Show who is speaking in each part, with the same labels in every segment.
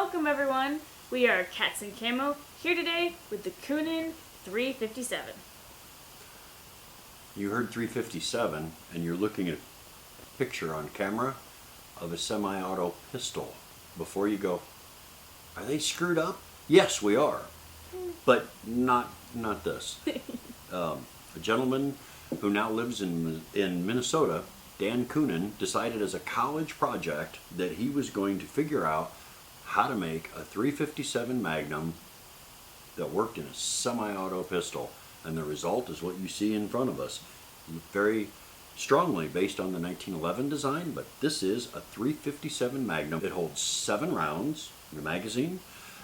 Speaker 1: Welcome everyone! We are Cats in Camo, here today with the Connan 357.
Speaker 2: You heard 357 and you're looking at a picture on camera of a semi-auto pistol. Before you go, are they screwed up? Yes, we are. But not this. A gentleman who now lives in Minnesota, Dan Connan, decided as a college project that he was going to figure out how to make a 357 Magnum that worked in a semi-auto pistol. And the result is what you see in front of us. Very strongly based on the 1911 design, but this is a 357 Magnum. It holds 7 rounds in the magazine,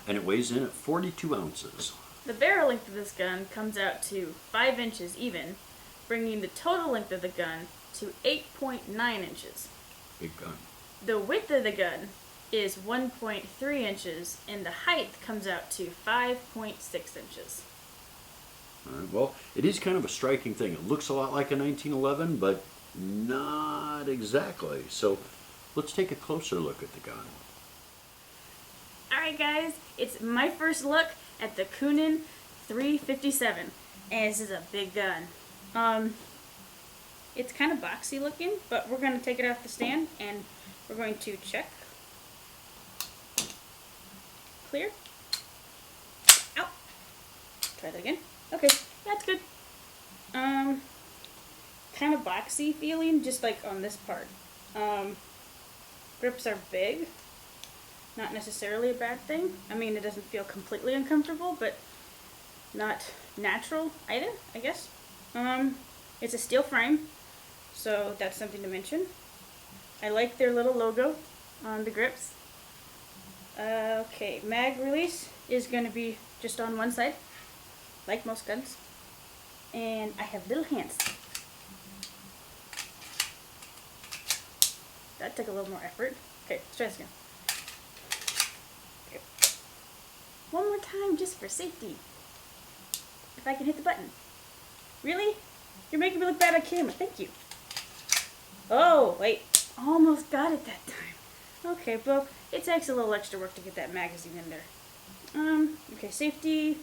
Speaker 2: and it weighs in at 42 ounces.
Speaker 1: The barrel length of this gun comes out to 5 inches even, bringing the total length of the gun to 8.9 inches.
Speaker 2: Big gun.
Speaker 1: The width of the gun is 1.3 inches, and the height comes out to 5.6 inches.
Speaker 2: All right, well, it is kind of a striking thing. It looks a lot like a 1911, but not exactly. So let's take a closer look at the gun.
Speaker 1: Alright guys, it's my first look at the Connan 357, and this is a big gun. It's kind of boxy looking, but we're going to take it off the stand and we're going to check. Clear. Ow. Try that again. Okay, that's good. Kind of boxy feeling, just like on this part. Grips are big. Not necessarily a bad thing. I mean, it doesn't feel completely uncomfortable, but not natural either, I guess. It's a steel frame, so that's something to mention. I like their little logo on the grips. Okay, mag release is going to be just on one side, like most guns. And I have little hands. That took a little more effort. Okay, let's try this again. Okay. One more time, just for safety. If I can hit the button. Really? You're making me look bad on camera. Thank you. Oh, wait. Almost got it that time. Okay, well, it takes a little extra work to get that magazine in there. Okay, safety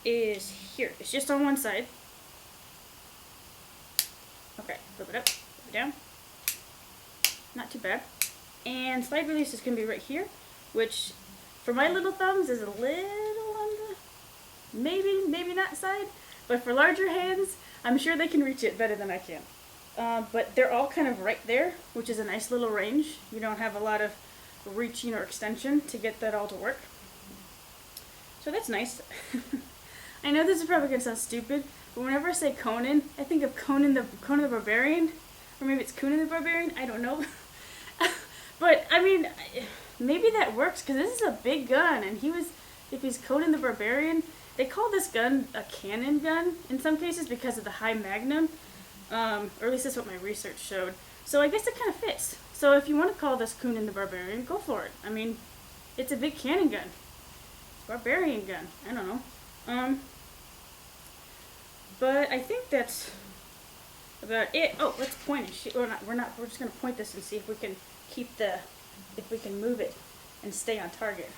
Speaker 1: is here. It's just on one side. Okay, flip it up, flip it down. Not too bad. And slide release is going to be right here, which for my little thumbs is a little on the maybe not side, but for larger hands, I'm sure they can reach it better than I can. But they're all kind of right there, which is a nice little range. You don't have a lot of reaching or extension to get that all to work. So that's nice. I know this is probably going to sound stupid, but whenever I say Connan, I think of Conan the Barbarian, or maybe it's Connan the Barbarian, I don't know. But, I mean, maybe that works, because this is a big gun, and if he's Conan the Barbarian, they call this gun a cannon gun in some cases because of the high magnum, or at least that's what my research showed. So I guess it kind of fits. So if you want to call this Connan the Barbarian, go for it. I mean, it's a big cannon gun. Barbarian gun. I don't know. But I think that's about it. Oh, let's point it. We're just going to point this and see if we can if we can move it and stay on target.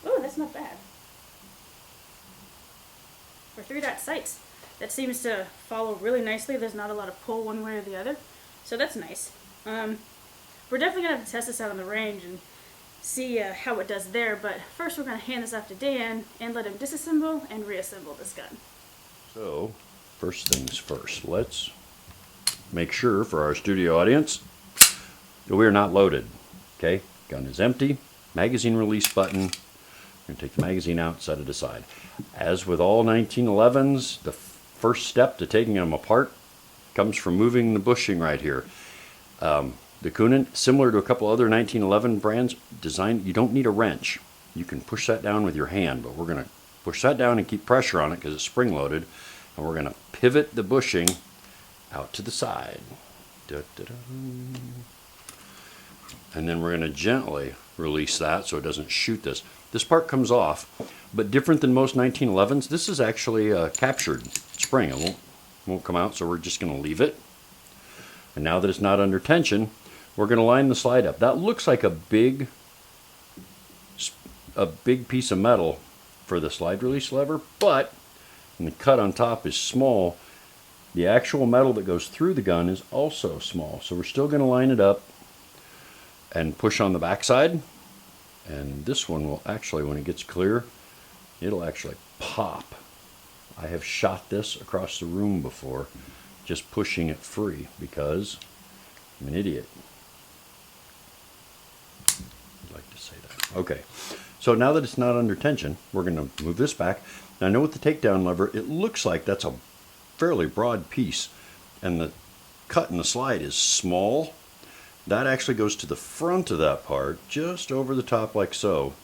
Speaker 1: Oh, that's not bad. For 3-dot sights, that seems to follow really nicely. There's not a lot of pull one way or the other, so that's nice. We're definitely going to have to test this out on the range and see how it does there, but first we're going to hand this off to Dan and let him disassemble and reassemble this gun.
Speaker 2: So, first things first, let's make sure for our studio audience that we are not loaded. Okay, gun is empty, magazine release button. We're going to take the magazine out, set it aside. As with all 1911s, the first step to taking them apart comes from moving the bushing right here. The Connan, similar to a couple other 1911 brands, designed, you don't need a wrench. You can push that down with your hand, but we're going to push that down and keep pressure on it because it's spring-loaded, and we're going to pivot the bushing out to the side. And then we're going to gently release that so it doesn't shoot this. This part comes off, but different than most 1911s, this is actually a captured spring. It won't come out, so we're just going to leave it. And now that it's not under tension, we're going to line the slide up. That looks like a big piece of metal for the slide release lever, but and the cut on top is small. The actual metal that goes through the gun is also small. So we're still going to line it up and push on the backside. And this one will actually, when it gets clear, it'll actually pop. I have shot this across the room before, just pushing it free because I'm an idiot. I'd like to say that. Okay, so now that it's not under tension, we're going to move this back. Now I know with the takedown lever, it looks like that's a fairly broad piece, and the cut in the slide is small. That actually goes to the front of that part, just over the top like so,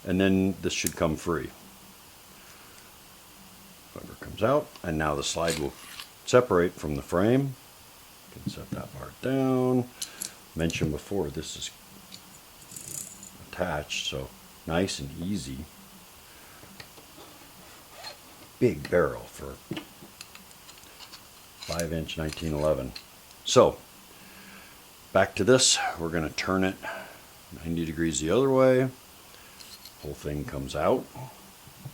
Speaker 2: and then this should come free. Lever comes out, and now the slide will separate from the frame. You can set that part down. Mentioned before, this is attached, so nice and easy. Big barrel for 5-inch 1911. So, back to this. We're going to turn it 90 degrees the other way. Whole thing comes out,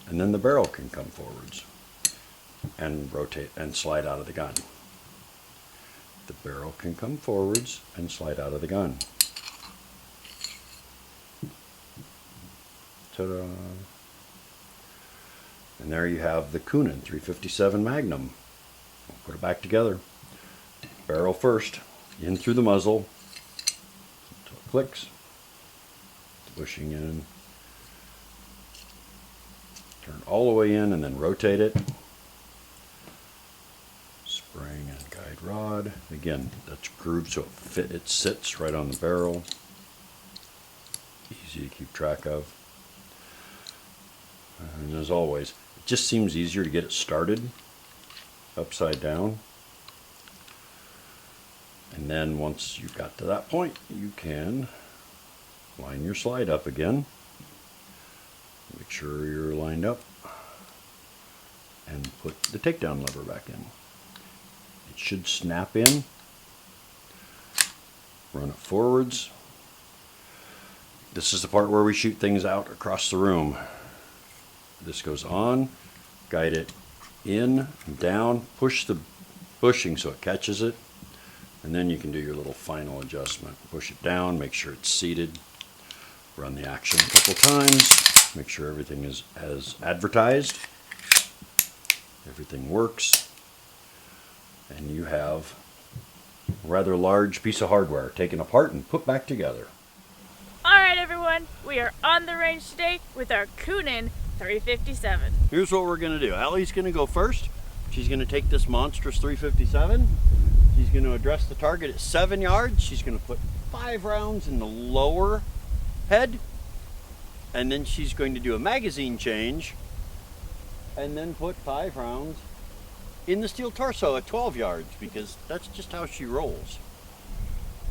Speaker 2: and then the barrel can come forwards and rotate and slide out of the gun. The barrel can come forwards and slide out of the gun. Ta-da! And there you have the Connan 357 Magnum. We'll put it back together. Barrel first, in through the muzzle, until it clicks. Pushing in. Turn all the way in and then rotate it. Spring and guide rod. Again, that's grooved so it sits right on the barrel. Easy to keep track of. And as always, it just seems easier to get it started upside down. And then once you've got to that point, you can line your slide up again. Make sure you're lined up. And put the takedown lever back in. It should snap in. Run it forwards. This is the part where we shoot things out across the room. This goes on, guide it in and down, push the bushing so it catches it, and then you can do your little final adjustment. Push it down, make sure it's seated, run the action a couple times, make sure everything is as advertised, everything works, and you have a rather large piece of hardware taken apart and put back together.
Speaker 1: Alright everyone, we are on the range today with our Connan 357.
Speaker 2: Here's what we're going to do. Allie's going to go first. She's going to take this monstrous 357. She's going to address the target at 7 yards. She's going to put 5 rounds in the lower head. And then she's going to do a magazine change. And then put 5 rounds in the steel torso at 12 yards because that's just how she rolls.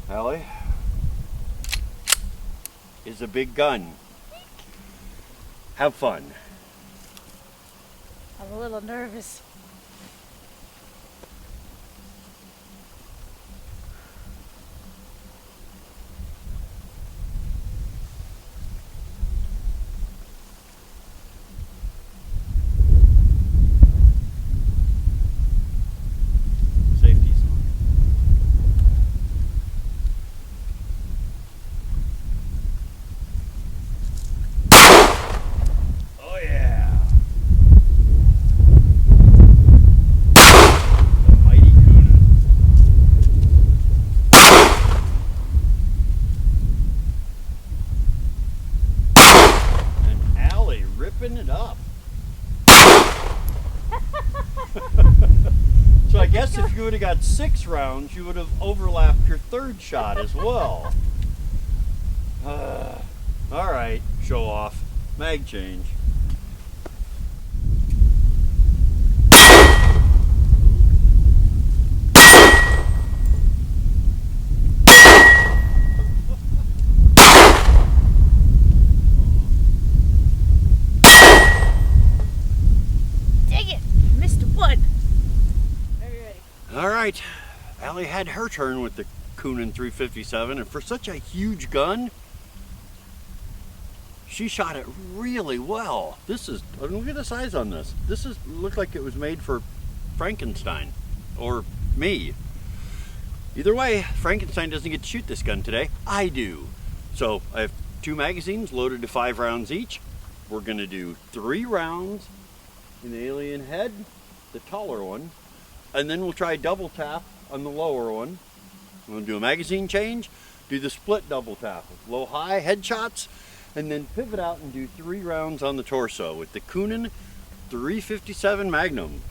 Speaker 2: Allie is a big gun. Have fun.
Speaker 1: I'm a little nervous.
Speaker 2: Safety's on. Oh yeah. The mighty Connan. And Allie ripping it up. So I guess if you would have got 6 rounds, you would have overlapped your 3rd shot as well. All right, show off. Mag change.
Speaker 1: Dang it! Missed one! Are you ready?
Speaker 2: All right, Allie had her turn with the Connan 357, and for such a huge gun, she shot it really well. This is, look at the size on this. This is, looked like it was made for Frankenstein, or me. Either way, Frankenstein doesn't get to shoot this gun today. I do. So I have 2 magazines loaded to 5 rounds each. We're gonna do 3 rounds in the alien head, the taller one, and then we'll try double tap on the lower one. We'll do a magazine change, do the split double tap, low high headshots, and then pivot out and do 3 rounds on the torso with the Connan 357 Magnum.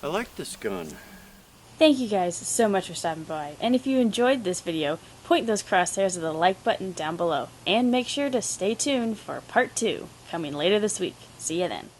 Speaker 2: I like this gun.
Speaker 1: Thank you guys so much for stopping by, and if you enjoyed this video, point those crosshairs at the like button down below, and make sure to stay tuned for part 2, coming later this week. See ya then.